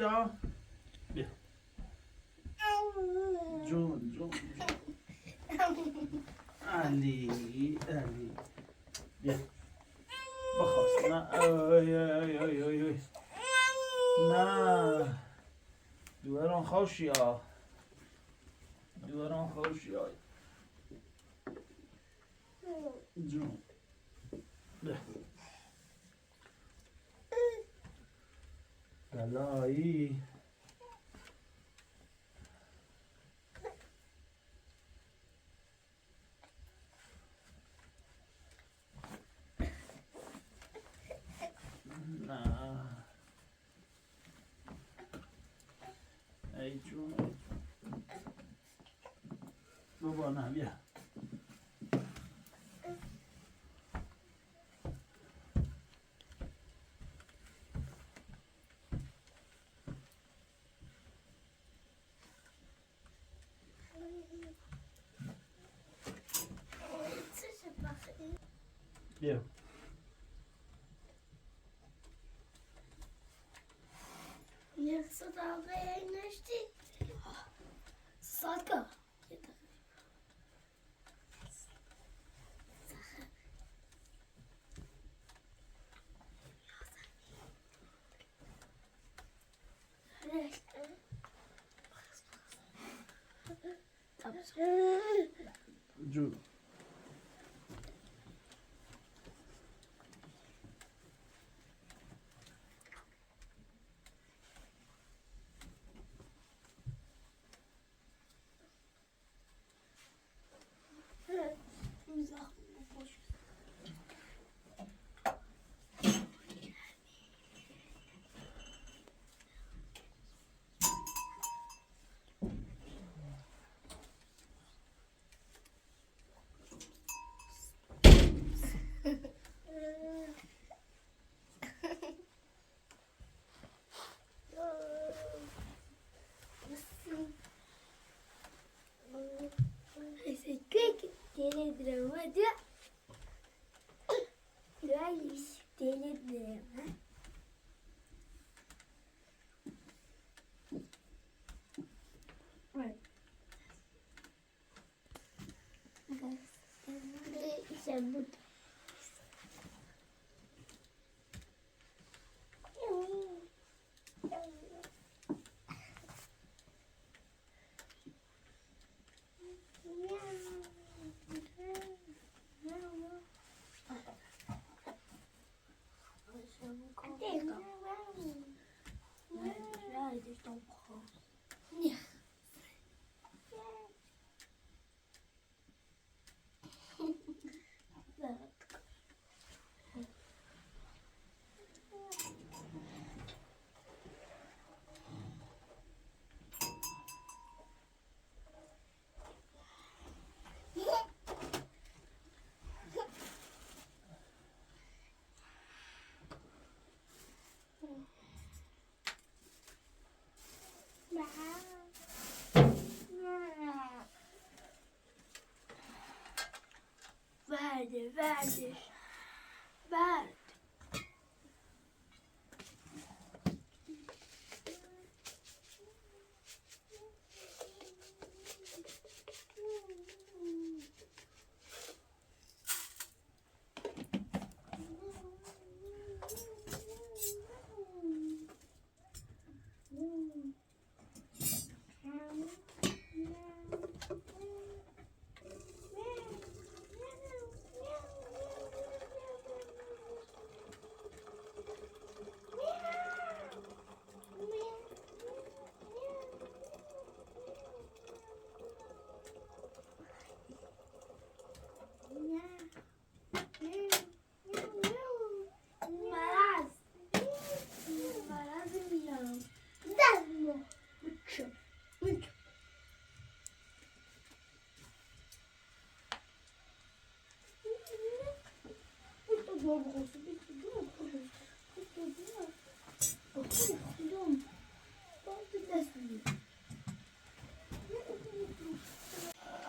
بیا بیا جون جون علی بیا بخواست نه ای نه دواران خوشی ها دواران خوشی ها جون بیا بلایی نه ای جون بابا نه بیا بیا یک صداقه نشتی ساکا جون Verdi. Verdi.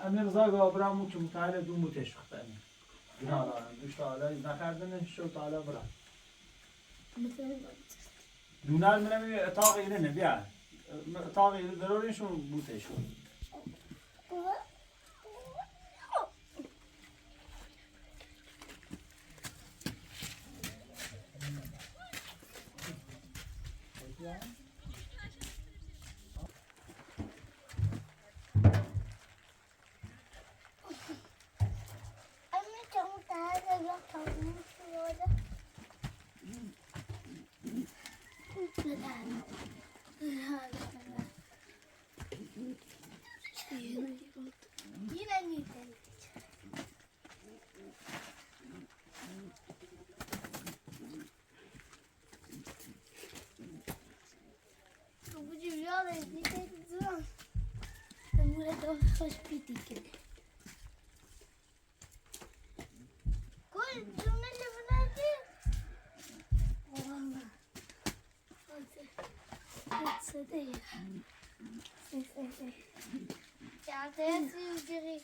امیر زاga برامو که متعال دو متش خطانی نه دوست حالا نکردنش شو تعالی برام دونال منم اتاق اینه نبیا اتاق اینه ضروریشون بوتشون خوش بیدی که کل جمعه لبنادی والله صدق جاده سیوجری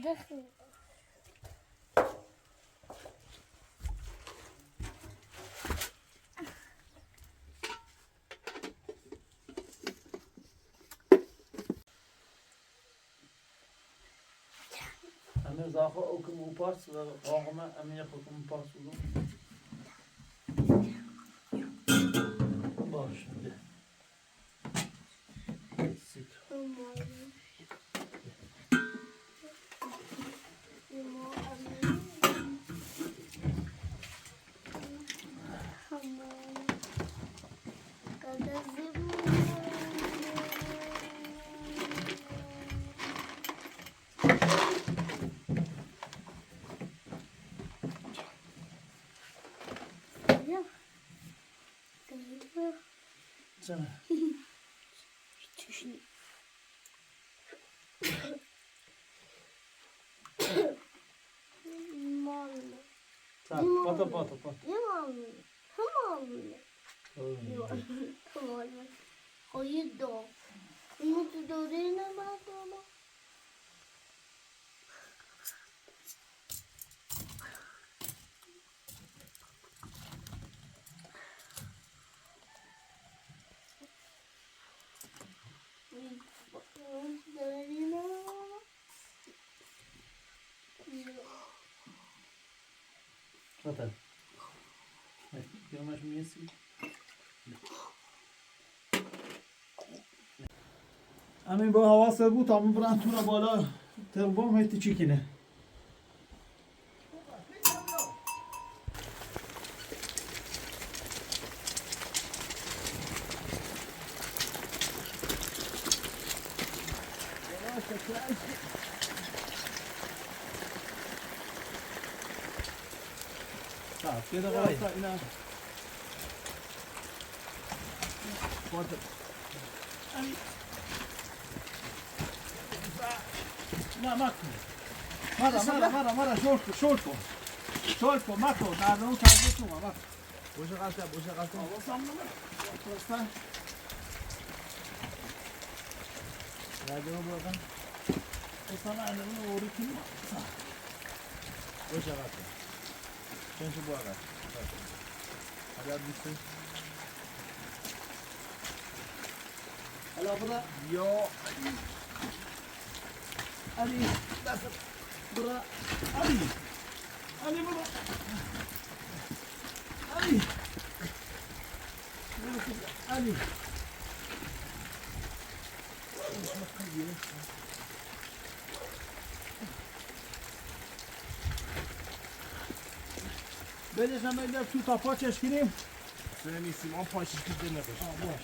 دخل همه زاخه او که موپارس آقا همه یه خود موپارس بودم باش ده سیت چرا؟ چشمی مالونه پاتا پاتا پاتا یه مالونه همالونه مالونه خواهی دو اینو تو دوره نمید دوما Total. Tem umas minhas assim. همین با حواست بود تا برن تو رو بالا تربوم هیتی چی کنه كده خلاص إلى ما ماكو مرة شورتو ماكو نارو تعرفوا ما ماكو وش غلطة وصلنا لا جواب sana elini uğratayım. Boşa kalsın. Çünkü bu kadar. Hadi abi bitsin. Hala bura. Yo. Ali. Nasıl? Bura. Ali. Ali bura. Ali. Ali. Bence sen ben de tu tapa çeşkini. Sen isim 10 puan şişkide ne koş? Boş.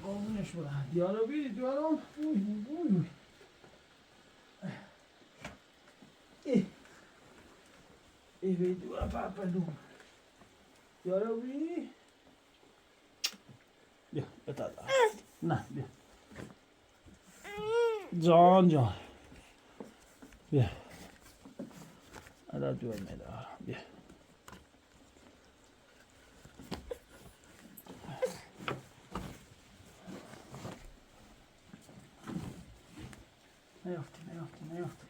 Olmuş bura. Diyalog bir diyalog. Uy uy uy. Evet, apa lu. Diyalog bir. Ya, betul. Nah, dia. Can. Ya. Ada dua meter. Ya. Ne yaptı?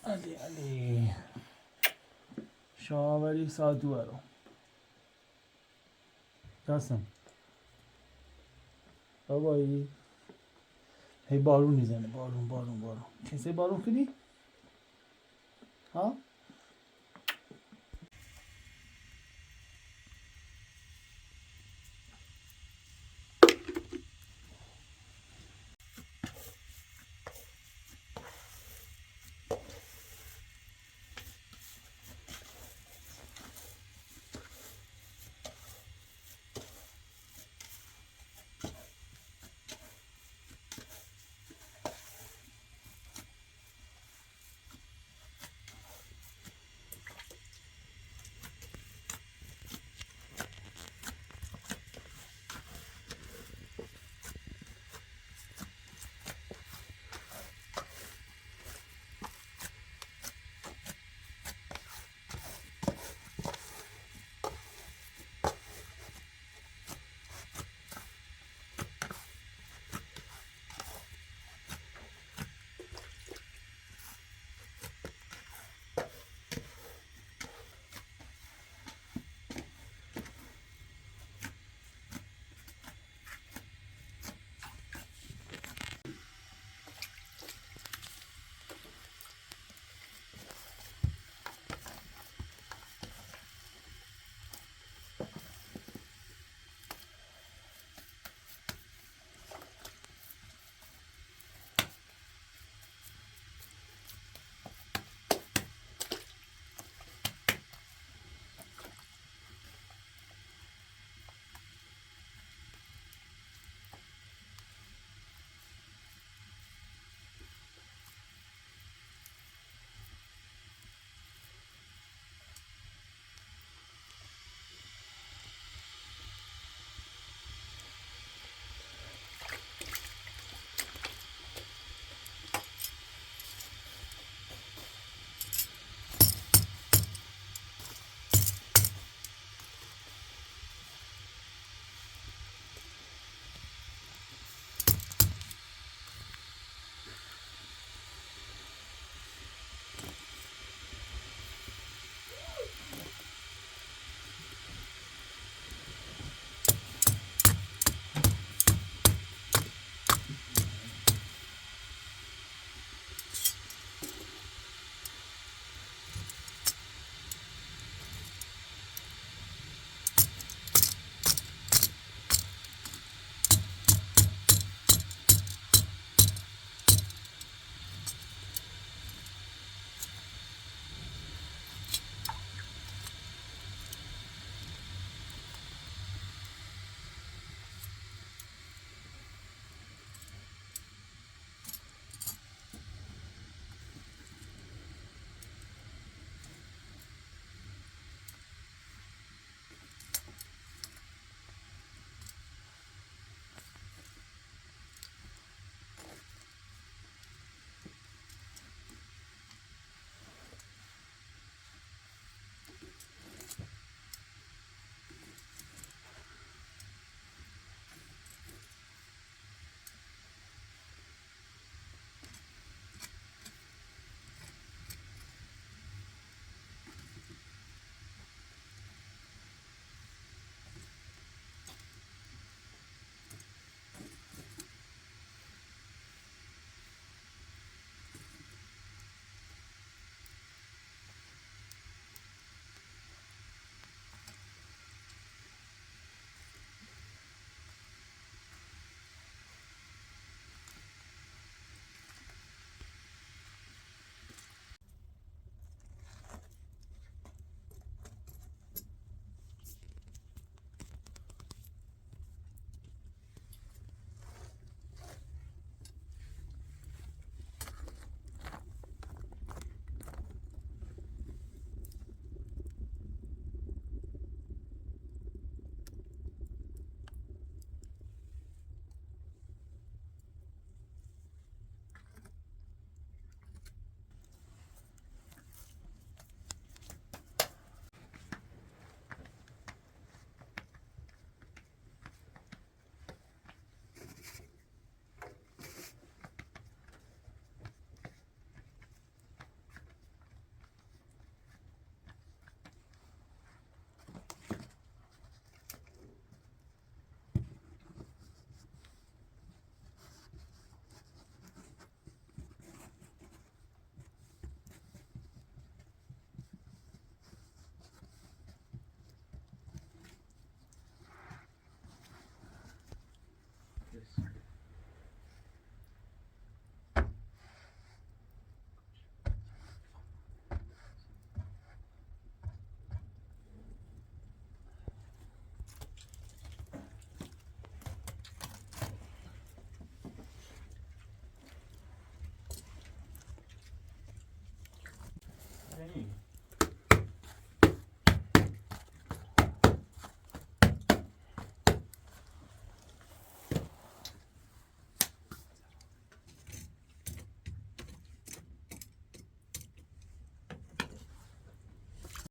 Ali. Şavali saduaro. Jasın. Babayı. Hey balon izlene balon. Kimse balon kedi? Ha?